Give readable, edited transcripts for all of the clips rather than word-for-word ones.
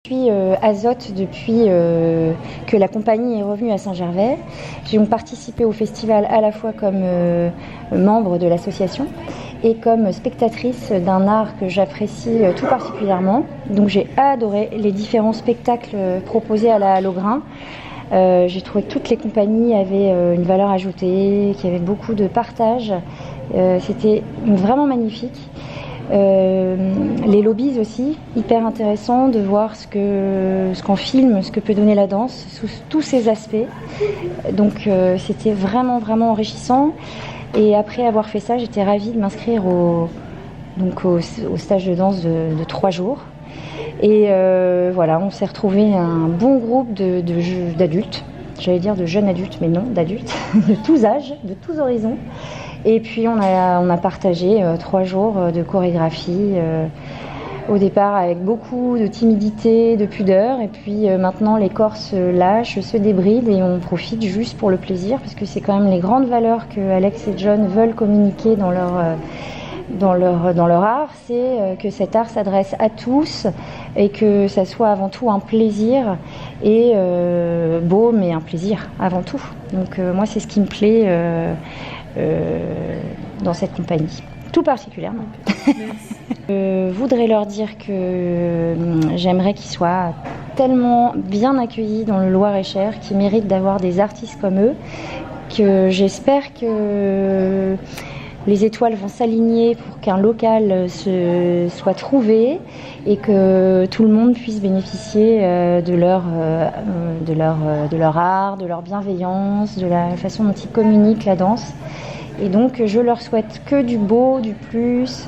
Je suis Azote depuis que la compagnie est revenue à Saint-Gervais. J'ai donc participé au festival à la fois comme membre de l'association et comme spectatrice d'un art que j'apprécie tout particulièrement. Donc j'ai adoré les différents spectacles proposés à la Halograin. J'ai trouvé que toutes les compagnies avaient une valeur ajoutée, qu'il y avait beaucoup de partage. C'était vraiment magnifique. Les lobbies aussi, hyper intéressant de voir ce qu'en film, ce que peut donner la danse sous tous ses aspects. Donc c'était vraiment enrichissant. Et après avoir fait ça, j'étais ravie de m'inscrire au stage de danse de 3 jours. Et voilà, on s'est retrouvé un bon groupe d'adultes, j'allais dire de jeunes adultes, mais non, d'adultes, de tous âges, de tous horizons. Et puis on a partagé 3 jours de chorégraphie, au départ avec beaucoup de timidité, de pudeur, et puis maintenant les corps se lâchent, se débrident et on profite juste pour le plaisir, parce que c'est quand même les grandes valeurs que Alex et John veulent communiquer dans leur art, c'est que cet art s'adresse à tous et que ça soit avant tout un plaisir et beau, mais un plaisir avant tout. Donc moi c'est ce qui me plaît dans cette compagnie, tout particulièrement. Je voudrais leur dire que j'aimerais qu'ils soient tellement bien accueillis dans le Loir-et-Cher, qu'ils méritent d'avoir des artistes comme eux, que j'espère que les étoiles vont s'aligner pour qu'un local soit trouvé et que tout le monde puisse bénéficier de leur art, de leur bienveillance, de la façon dont ils communiquent la danse. Et donc je leur souhaite que du beau, du plus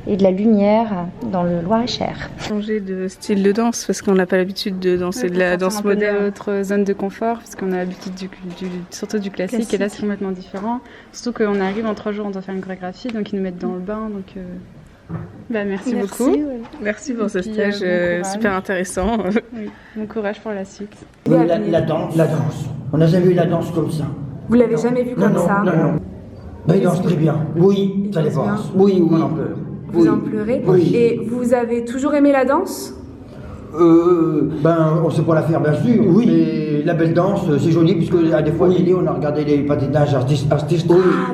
et de la lumière dans le Loir-et-Cher. Changer de style de danse parce qu'on n'a pas l'habitude de danser de la danse moderne, autre zone de confort parce qu'on a l'habitude surtout du classique. Et là c'est complètement différent. Surtout qu'on arrive en 3 jours, on doit faire une chorégraphie, donc ils nous mettent dans le bain. Donc merci beaucoup. Ouais. Merci pour ce stage super intéressant. Oui. Bon courage pour la suite. La danse. On n'a jamais vu la danse comme ça. Vous l'avez jamais vu comme ça? Non. Ben, il danse très bien. Oui, ça dépasse. Oui, on en pleure. Vous en pleurez? Oui. Et vous avez toujours aimé la danse? On sait pas la faire, bien sûr. Oui. Mais la belle danse, c'est joli, puisque à des fois, on a regardé les patinages artistiques. Ah,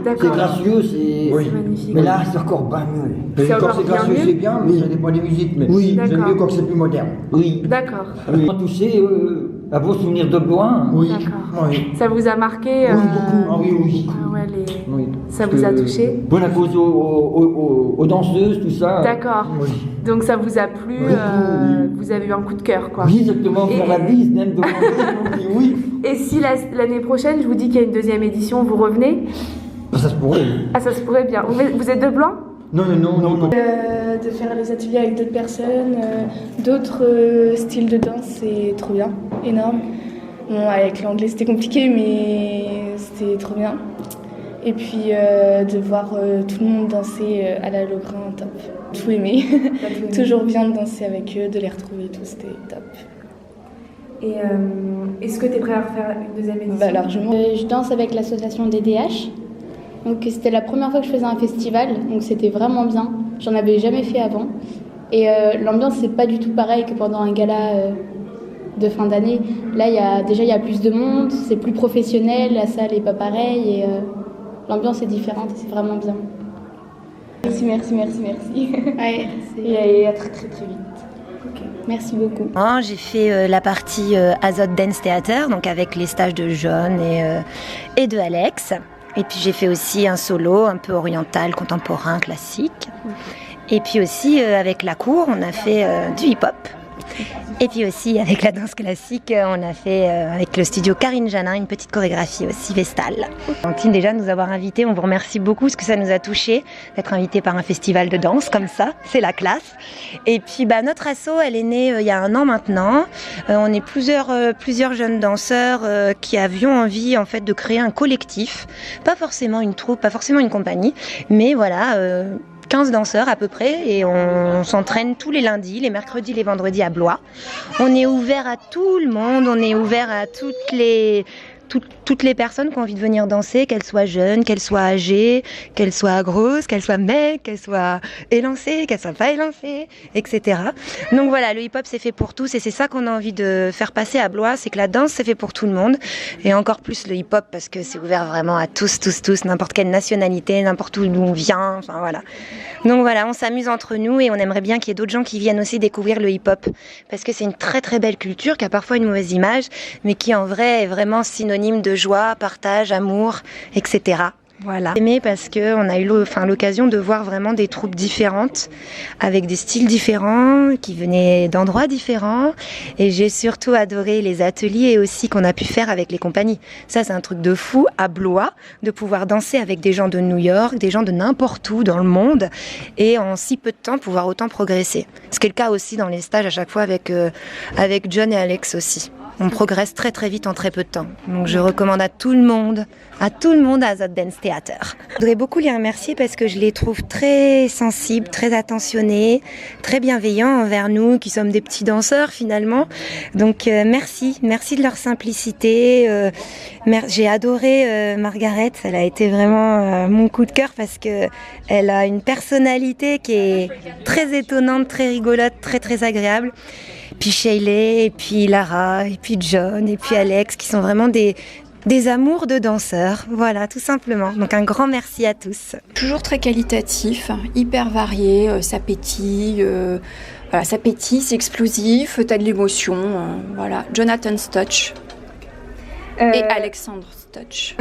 d'accord. C'est gracieux, c'est magnifique. Mais là, c'est encore bien mieux. Quand c'est gracieux, c'est bien, mais ça dépend des musiques. Mais oui, j'aime mieux quand c'est plus moderne. Oui. D'accord. Oui. On a touché un beau souvenir de loin. Oui. D'accord. Oui. Ça vous a marqué? Oui, beaucoup. Ah oui. Ah ouais, oui. Ça vous a touché? Bon, à cause aux danseuses, tout ça. D'accord. Oui. Donc ça vous a plu, oui. Vous avez eu un coup de cœur, quoi. Oui, exactement, faire la bise, même devant oui. Et si l'année prochaine, je vous dis qu'il y a une 2e édition, vous revenez? Ça se pourrait. Ah, ça se pourrait bien. Vous êtes de Blanc? Non. De faire les ateliers avec d'autres personnes, d'autres styles de danse, c'est trop bien, énorme. Bon, avec l'anglais c'était compliqué, mais c'était trop bien. Et puis de voir tout le monde danser à la Halograin, top. Tout aimé. Toujours bien de danser avec eux, de les retrouver, tout, c'était top. Et est-ce que tu es prêt à refaire une 2e édition? Bah, largement. Je danse avec l'association DDH. Donc c'était la première fois que je faisais un festival, donc c'était vraiment bien. J'en avais jamais fait avant. Et l'ambiance c'est pas du tout pareil que pendant un gala de fin d'année. Là il y a plus de monde, c'est plus professionnel, la salle est pas pareille et l'ambiance est différente et c'est vraiment bien. Merci. Ouais, et à très vite. Okay. Merci beaucoup. J'ai fait la partie Azote Dance Theater, donc avec les stages de John et de Alex. Et puis j'ai fait aussi un solo un peu oriental, contemporain, classique. Et puis aussi avec la cour, on a fait du hip-hop. Et puis aussi avec la danse classique, on a fait avec le studio Karine Janin une petite chorégraphie aussi vestale. Tantine, déjà de nous avoir invités, on vous remercie beaucoup parce que ça nous a touchés d'être invités par un festival de danse comme ça, c'est la classe. Et puis notre asso, elle est née il y a 1 an maintenant. On est plusieurs jeunes danseurs qui avions envie en fait de créer un collectif, pas forcément une troupe, pas forcément une compagnie, mais voilà. 15 danseurs à peu près et on s'entraîne tous les lundis, les mercredis, les vendredis à Blois. On est ouvert à tout le monde, on est ouvert à toutes les personnes qui ont envie de venir danser, qu'elles soient jeunes, qu'elles soient âgées, qu'elles soient grosses, qu'elles soient maigres, qu'elles soient élancées, qu'elles soient pas élancées, etc. Donc voilà, le hip-hop c'est fait pour tous et c'est ça qu'on a envie de faire passer à Blois, c'est que la danse c'est fait pour tout le monde et encore plus le hip-hop parce que c'est ouvert vraiment à tous, n'importe quelle nationalité, n'importe où on vient, enfin voilà. Donc voilà, on s'amuse entre nous et on aimerait bien qu'il y ait d'autres gens qui viennent aussi découvrir le hip-hop parce que c'est une très très belle culture qui a parfois une mauvaise image mais qui en vrai est vraiment synonyme de joie, partage, amour, etc. Voilà. Aimé parce qu'on a eu l'occasion de voir vraiment des troupes différentes, avec des styles différents, qui venaient d'endroits différents. Et j'ai surtout adoré les ateliers aussi qu'on a pu faire avec les compagnies. Ça, c'est un truc de fou à Blois, de pouvoir danser avec des gens de New York, des gens de n'importe où dans le monde, et en si peu de temps pouvoir autant progresser. Ce qui est le cas aussi dans les stages à chaque fois avec John et Alex aussi. On progresse très très vite en très peu de temps. Donc je recommande à tout le monde à Azot Dance Theater. Je voudrais beaucoup les remercier parce que je les trouve très sensibles, très attentionnés, très bienveillants envers nous qui sommes des petits danseurs finalement. Donc merci de leur simplicité. J'ai adoré Margaret, elle a été vraiment mon coup de cœur parce que elle a une personnalité qui est très étonnante, très rigolote, très très agréable. Puis Shayley, et puis Lara, et puis John, et puis Alex, qui sont vraiment des amours de danseurs. Voilà, tout simplement. Donc un grand merci à tous. Toujours très qualitatif, hyper varié, ça pétille, voilà, ça pétille, c'est explosif, t'as de l'émotion, voilà. Jonathan's Touch et Alexandre's Touch,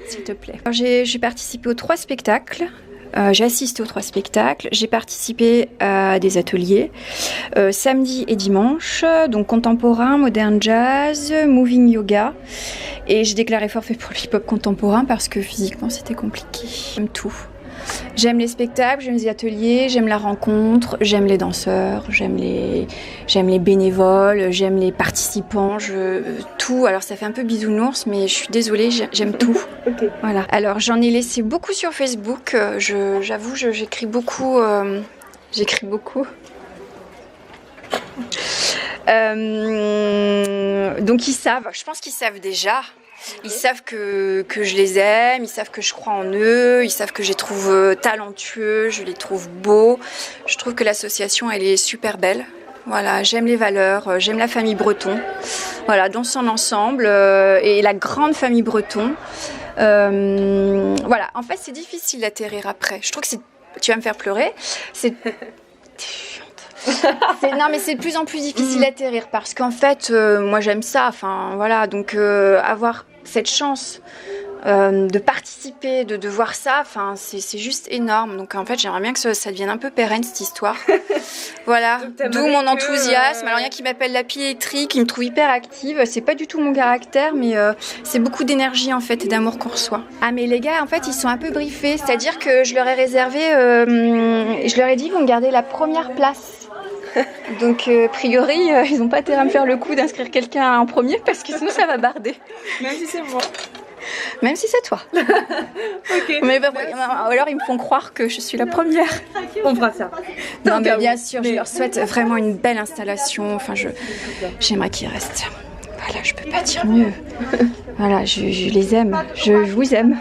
s'il te plaît. J'ai participé aux 3 spectacles. J'ai assisté aux 3 spectacles, j'ai participé à des ateliers samedi et dimanche, donc contemporain, modern jazz, moving yoga, et j'ai déclaré forfait pour le hip-hop contemporain parce que physiquement c'était compliqué. J'aime tout. J'aime les spectacles, j'aime les ateliers, j'aime la rencontre, j'aime les danseurs, j'aime les bénévoles, j'aime les participants, tout. Alors ça fait un peu bisounours, mais je suis désolée, j'aime tout. Okay. Voilà. Alors j'en ai laissé beaucoup sur Facebook. J'avoue, j'écris beaucoup. Donc ils savent. Je pense qu'ils savent déjà. Ils savent que je les aime, ils savent que je crois en eux, ils savent que je les trouve talentueux, je les trouve beaux. Je trouve que l'association, elle est super belle. Voilà, j'aime les valeurs, j'aime la famille Breton. Voilà, dans son ensemble, et la grande famille Breton. Voilà, en fait, c'est difficile d'atterrir après. Je trouve que tu vas me faire pleurer. Non, mais c'est de plus en plus difficile d'atterrir parce qu'en fait, moi j'aime ça. Enfin, voilà, donc avoir cette chance de participer, de voir ça, enfin, c'est juste énorme. Donc en fait, j'aimerais bien que ça devienne un peu pérenne cette histoire. Voilà, d'où mon enthousiasme. Alors il y en a qui m'appellent la piétrie, qui me trouve hyper active. C'est pas du tout mon caractère, mais c'est beaucoup d'énergie en fait et d'amour qu'on reçoit. Ah mais les gars, en fait, ils sont un peu briefés. C'est-à-dire que je leur ai réservé, je leur ai dit, ils vont garder la première place. Donc, a priori, ils n'ont pas intérêt à me faire le coup d'inscrire quelqu'un en premier parce que sinon ça va barder. Même si c'est moi. Même si c'est toi. Ok. Mais alors ils me font croire que je suis la première. On fera ça. Non, mais bien sûr, je leur souhaite vraiment une belle installation. Enfin, j'aimerais qu'ils restent. Voilà, je peux pas dire mieux. Voilà, je les aime. Je vous aime.